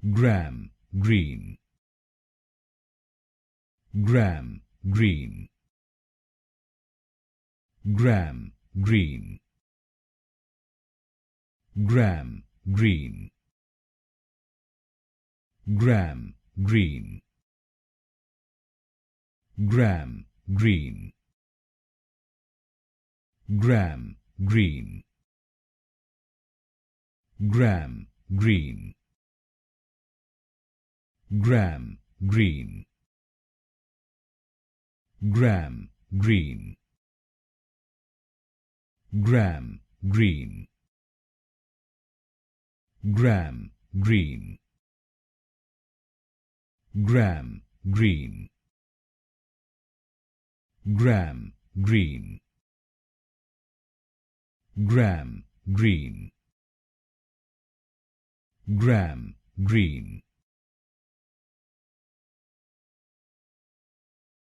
gram, green, gram, green, gram, green, gram, green, gram, green, gram, green, gram, green, gram, green, gram, green, gram, green, gram, green, gram, green, gram, green, gram, green, gram, green, gram, green,